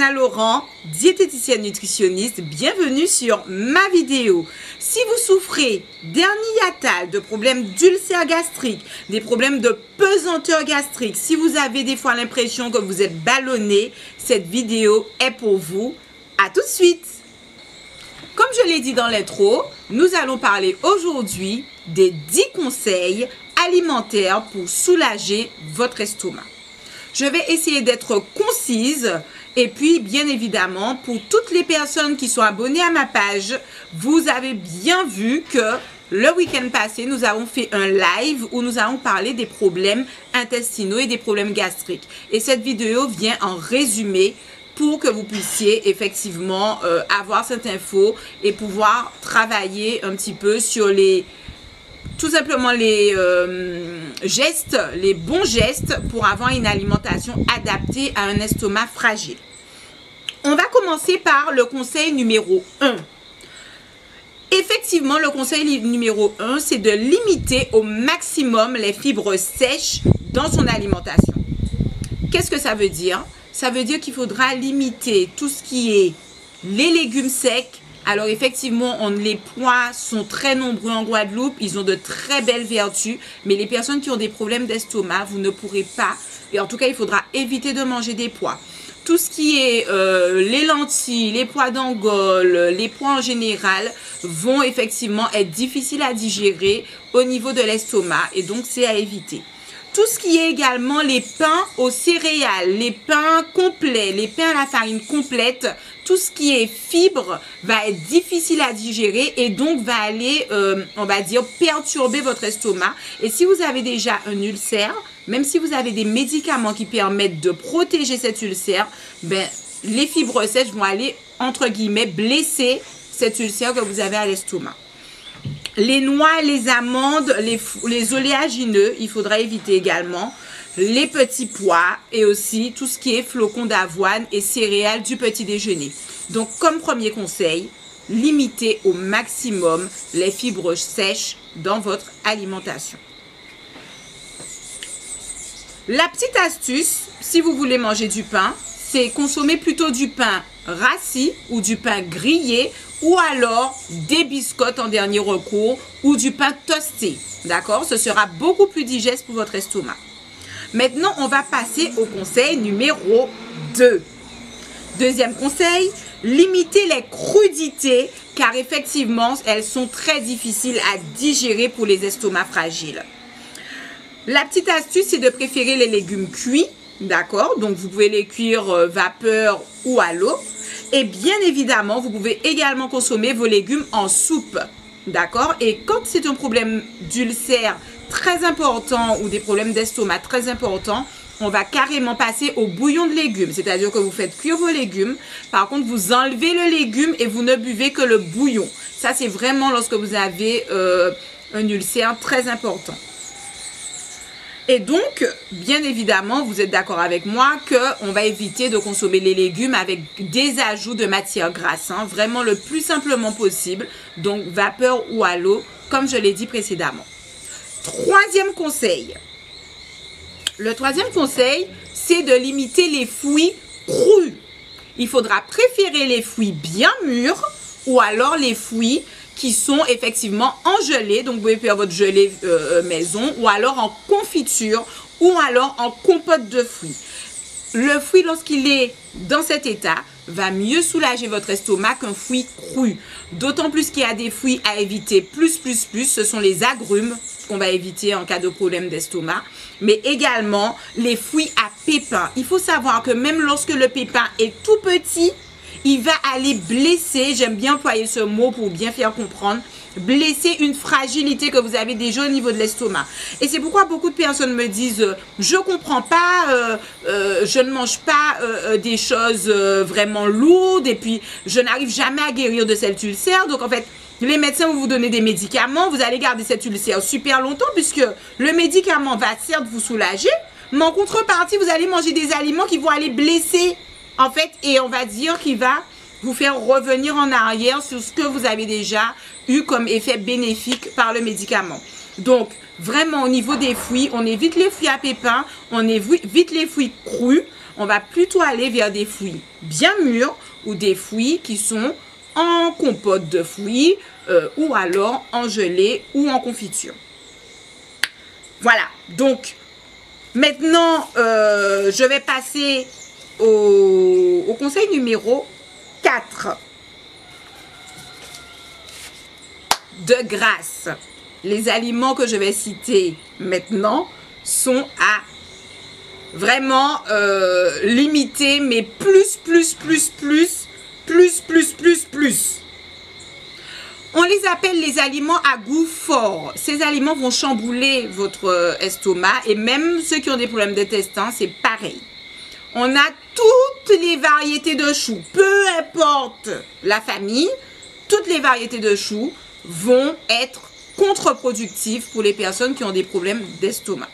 Anna Laurent, diététicienne nutritionniste. Bienvenue sur ma vidéo. Si vous souffrez d'hernie de problèmes d'ulcère gastrique, des problèmes de pesanteur gastrique, si vous avez des fois l'impression que vous êtes ballonné, cette vidéo est pour vous. À tout de suite. Comme je l'ai dit dans l'intro, nous allons parler aujourd'hui des 10 conseils alimentaires pour soulager votre estomac. Je vais essayer d'être concise et puis bien évidemment pour toutes les personnes qui sont abonnées à ma page, vous avez bien vu que le week-end passé, nous avons fait un live où nous avons parlé des problèmes intestinaux et des problèmes gastriques. Et cette vidéo vient en résumé pour que vous puissiez effectivement avoir cette info et pouvoir travailler un petit peu sur tout simplement les gestes, les bons gestes pour avoir une alimentation adaptée à un estomac fragile. On va commencer par le conseil numéro 1. Effectivement, le conseil numéro 1, c'est de limiter au maximum les fibres sèches dans son alimentation. Qu'est-ce que ça veut dire? Ça veut dire qu'il faudra limiter tout ce qui est les légumes secs. Alors effectivement, les pois sont très nombreux en Guadeloupe, ils ont de très belles vertus, mais les personnes qui ont des problèmes d'estomac, vous ne pourrez pas, et en tout cas il faudra éviter de manger des pois. Tout ce qui est les lentilles, les pois d'Angole, les pois en général vont effectivement être difficiles à digérer au niveau de l'estomac et donc c'est à éviter. Tout ce qui est également les pains aux céréales, les pains complets, les pains à la farine complète, tout ce qui est fibres va être difficile à digérer et donc va aller, on va dire, perturber votre estomac. Et si vous avez déjà un ulcère, même si vous avez des médicaments qui permettent de protéger cet ulcère, ben, les fibres sèches vont aller, entre guillemets, blesser cet ulcère que vous avez à l'estomac. Les noix, les amandes, les oléagineux, il faudra éviter également. Les petits pois et aussi tout ce qui est flocons d'avoine et céréales du petit déjeuner. Donc, comme premier conseil, limitez au maximum les fibres sèches dans votre alimentation. La petite astuce, si vous voulez manger du pain, c'est consommer plutôt du pain rassis ou du pain grillé ou alors des biscottes en dernier recours ou du pain toasté. D'accord? Ce sera beaucoup plus digeste pour votre estomac. Maintenant, on va passer au conseil numéro 2. Deuxième conseil, limitez les crudités car effectivement, elles sont très difficiles à digérer pour les estomacs fragiles. La petite astuce, c'est de préférer les légumes cuits. D'accord? Donc, vous pouvez les cuire vapeur ou à l'eau. Et bien évidemment, vous pouvez également consommer vos légumes en soupe. D'accord? Et quand c'est un problème d'ulcère très important ou des problèmes d'estomac très importants, on va carrément passer au bouillon de légumes. C'est-à-dire que vous faites cuire vos légumes. Par contre, vous enlevez le légume et vous ne buvez que le bouillon. Ça, c'est vraiment lorsque vous avez un ulcère très important. Et donc, bien évidemment, vous êtes d'accord avec moi qu'on va éviter de consommer les légumes avec des ajouts de matières grasses, hein, vraiment le plus simplement possible. Donc, vapeur ou à l'eau, comme je l'ai dit précédemment. Troisième conseil. Le troisième conseil, c'est de limiter les fruits crus. Il faudra préférer les fruits bien mûrs ou alors les fruits qui sont effectivement en gelée, donc vous pouvez faire votre gelée maison, ou alors en confiture, ou alors en compote de fruits. Le fruit, lorsqu'il est dans cet état, va mieux soulager votre estomac qu'un fruit cru. D'autant plus qu'il y a des fruits à éviter plus, ce sont les agrumes qu'on va éviter en cas de problème d'estomac, mais également les fruits à pépins. Il faut savoir que même lorsque le pépin est tout petit, il va aller blesser, j'aime bien employer ce mot pour bien faire comprendre, blesser une fragilité que vous avez déjà au niveau de l'estomac. Et c'est pourquoi beaucoup de personnes me disent « je comprends pas, je ne mange pas des choses vraiment lourdes et puis je n'arrive jamais à guérir de cet ulcère. » Donc en fait, les médecins vont vous donner des médicaments, vous allez garder cet ulcère super longtemps puisque le médicament va certes vous soulager, mais en contrepartie, vous allez manger des aliments qui vont aller blesser en fait, et on va dire qu'il va vous faire revenir en arrière sur ce que vous avez déjà eu comme effet bénéfique par le médicament. Donc, vraiment au niveau des fruits, on évite les fruits à pépins, on évite les fruits crus, on va plutôt aller vers des fruits bien mûrs ou des fruits qui sont en compote de fruits ou alors en gelée ou en confiture. Voilà, donc maintenant je vais passer au conseil numéro 4. De grâce, les aliments que je vais citer maintenant sont à vraiment limiter, mais plus. On les appelle les aliments à goût fort. Ces aliments vont chambouler votre estomac et même ceux qui ont des problèmes d'intestin, c'est pareil. On a toutes les variétés de choux, peu importe la famille, toutes les variétés de choux vont être contre-productifs pour les personnes qui ont des problèmes d'estomac.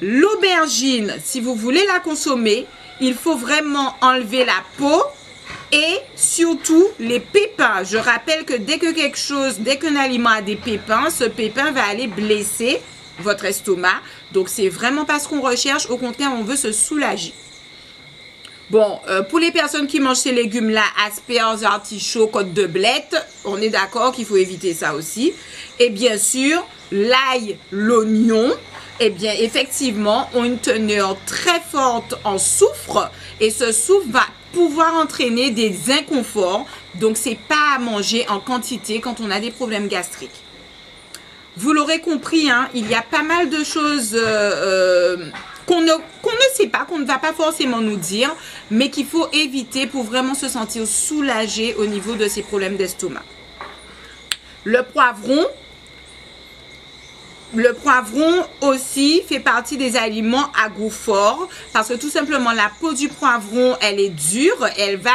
L'aubergine, si vous voulez la consommer, il faut vraiment enlever la peau et surtout les pépins. Je rappelle que dès qu'un aliment a des pépins, ce pépin va aller blesser votre estomac. Donc, c'est vraiment pas ce qu'on recherche. Au contraire, on veut se soulager. Bon, pour les personnes qui mangent ces légumes-là, asperges, artichauts, côtes de blette, on est d'accord qu'il faut éviter ça aussi. Et bien sûr, l'ail, l'oignon, eh bien, effectivement, ont une teneur très forte en soufre. Et ce soufre va pouvoir entraîner des inconforts. Donc, c'est pas à manger en quantité quand on a des problèmes gastriques. Vous l'aurez compris, hein, il y a pas mal de choses qu'on ne sait pas, qu'on ne va pas forcément nous dire, mais qu'il faut éviter pour vraiment se sentir soulagé au niveau de ces problèmes d'estomac. Le poivron aussi fait partie des aliments à goût fort parce que tout simplement la peau du poivron, elle est dure, elle va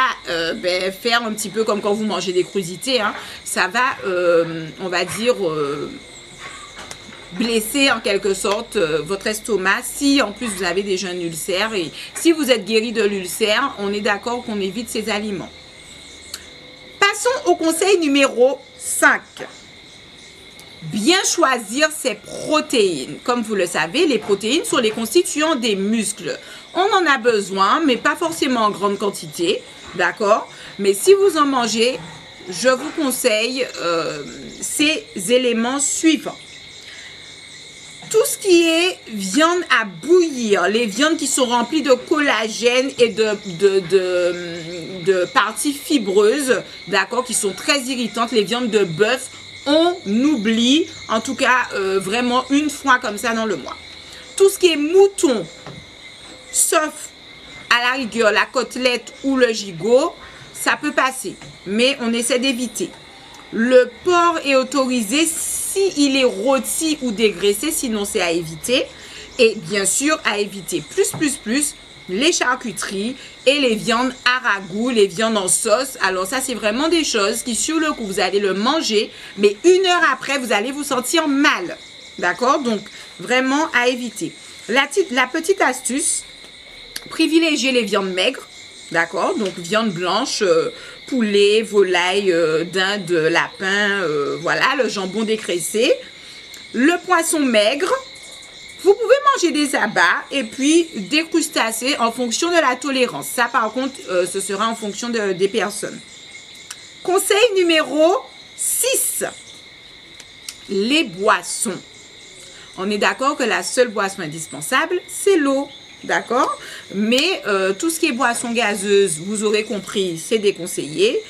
faire un petit peu comme quand vous mangez des crudités, hein. Ça va, on va dire, blesser en quelque sorte votre estomac si en plus vous avez déjà un ulcère. Et si vous êtes guéri de l'ulcère, on est d'accord qu'on évite ces aliments. Passons au conseil numéro 5. Bien choisir ses protéines. Comme vous le savez, les protéines sont les constituants des muscles. On en a besoin, mais pas forcément en grande quantité, d'accord? Mais si vous en mangez, je vous conseille ces éléments suivants. Tout ce qui est viande à bouillir, les viandes qui sont remplies de collagène et de parties fibreuses, d'accord, qui sont très irritantes, les viandes de bœuf, on oublie, en tout cas vraiment une fois comme ça dans le mois. Tout ce qui est mouton, sauf à la rigueur la côtelette ou le gigot, ça peut passer, mais on essaie d'éviter. Le porc est autorisé s'il est rôti ou dégraissé, sinon c'est à éviter. Et bien sûr, à éviter plus les charcuteries et les viandes à ragoût, les viandes en sauce. Alors ça, c'est vraiment des choses qui sur le coup, vous allez le manger, mais une heure après, vous allez vous sentir mal. D'accord? Donc, vraiment à éviter. La petite astuce, privilégiez les viandes maigres. D'accord? Donc, viande blanche, poulet, volaille, dinde, lapin, voilà, le jambon dégraissé. Le poisson maigre. Vous pouvez manger des abats et puis des crustacés en fonction de la tolérance. Ça, par contre, ce sera en fonction des personnes. Conseil numéro 6. Les boissons. On est d'accord que la seule boisson indispensable, c'est l'eau. D'accord? Mais tout ce qui est boisson gazeuse, vous aurez compris, c'est déconseillé.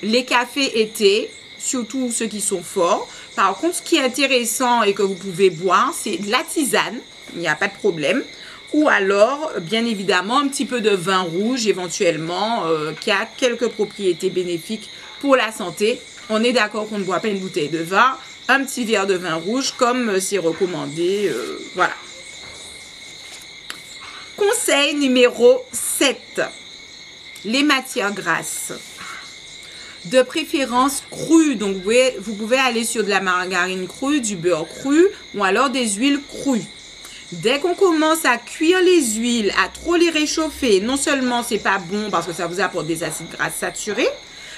Les cafés et thés, surtout ceux qui sont forts. Par contre, ce qui est intéressant et que vous pouvez boire, c'est de la tisane. Il n'y a pas de problème. Ou alors, bien évidemment, un petit peu de vin rouge, éventuellement, qui a quelques propriétés bénéfiques pour la santé. On est d'accord qu'on ne boit pas une bouteille de vin. Un petit verre de vin rouge, comme c'est recommandé. Voilà. Conseil numéro 7. Les matières grasses. De préférence crues. Donc, vous pouvez aller sur de la margarine crue, du beurre cru ou alors des huiles crues. Dès qu'on commence à cuire les huiles, à trop les réchauffer, non seulement c'est pas bon parce que ça vous apporte des acides gras saturés,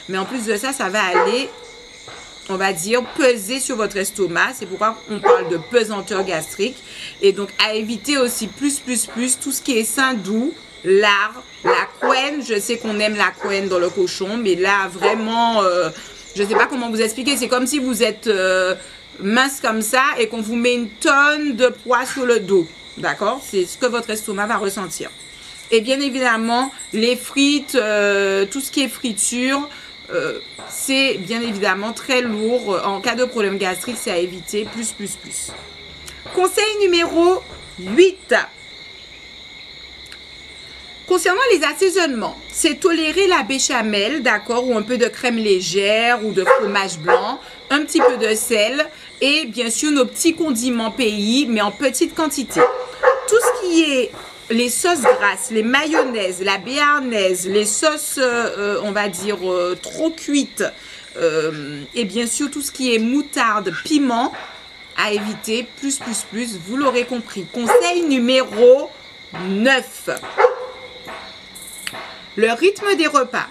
mais en plus de ça, ça va aller, on va dire, peser sur votre estomac. C'est pourquoi on parle de pesanteur gastrique. Et donc, à éviter aussi plus tout ce qui est sain doux, lard, la couenne. Je sais qu'on aime la couenne dans le cochon, mais là, vraiment, je ne sais pas comment vous expliquer. C'est comme si vous êtes mince comme ça et qu'on vous met une tonne de poids sur le dos. D'accord? C'est ce que votre estomac va ressentir. Et bien évidemment, les frites, tout ce qui est friture, c'est bien évidemment très lourd. En cas de problème gastrique, c'est à éviter. Plus. Conseil numéro 8. Concernant les assaisonnements, c'est tolérer la béchamel, d'accord, ou un peu de crème légère ou de fromage blanc, un petit peu de sel et bien sûr nos petits condiments pays, mais en petite quantité. Tout ce qui est les sauces grasses, les mayonnaises, la béarnaise, les sauces, on va dire, trop cuites, et bien sûr tout ce qui est moutarde, piment, à éviter, plus, vous l'aurez compris. Conseil numéro 9. Le rythme des repas.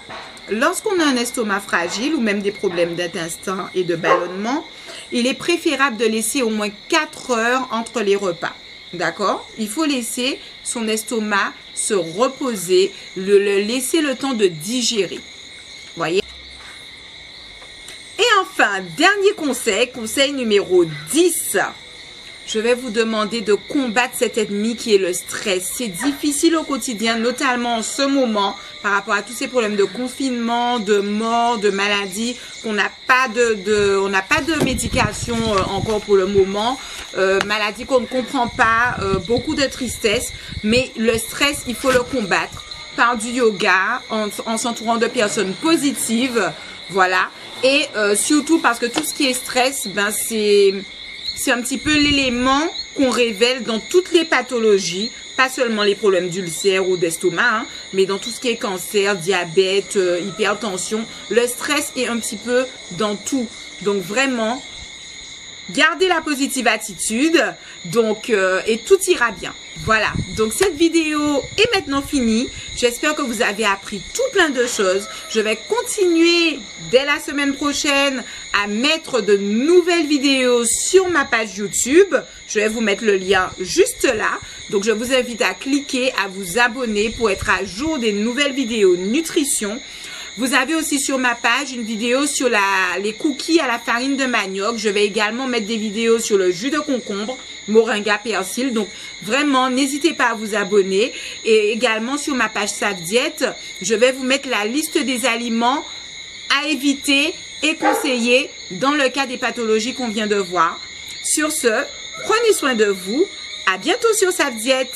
Lorsqu'on a un estomac fragile ou même des problèmes d'intestin et de ballonnement, il est préférable de laisser au moins 4 heures entre les repas. D'accord? Il faut laisser son estomac se reposer, le laisser le temps de digérer. Voyez? Et enfin, dernier conseil numéro 10. Je vais vous demander de combattre cet ennemi qui est le stress. C'est difficile au quotidien, notamment en ce moment, par rapport à tous ces problèmes de confinement, de mort, de maladie, qu'on n'a pas on n'a pas de médication encore pour le moment, maladie qu'on ne comprend pas, beaucoup de tristesse, mais le stress, il faut le combattre par du yoga, en s'entourant de personnes positives, voilà, et surtout parce que tout ce qui est stress, ben c'est un petit peu l'élément qu'on révèle dans toutes les pathologies, pas seulement les problèmes d'ulcère ou d'estomac, hein, mais dans tout ce qui est cancer, diabète, hypertension. Le stress est un petit peu dans tout. Donc vraiment, gardez la positive attitude, donc, et tout ira bien. Voilà, donc cette vidéo est maintenant finie. J'espère que vous avez appris tout plein de choses. Je vais continuer dès la semaine prochaine à mettre de nouvelles vidéos sur ma page YouTube. Je vais vous mettre le lien juste là. Donc je vous invite à cliquer, à vous abonner pour être à jour des nouvelles vidéos nutrition. Vous avez aussi sur ma page une vidéo sur les cookies à la farine de manioc. Je vais également mettre des vidéos sur le jus de concombre, moringa, persil. Donc vraiment, n'hésitez pas à vous abonner. Et également sur ma page SafDiet, je vais vous mettre la liste des aliments à éviter et conseiller dans le cas des pathologies qu'on vient de voir. Sur ce, prenez soin de vous. À bientôt sur SafDiet.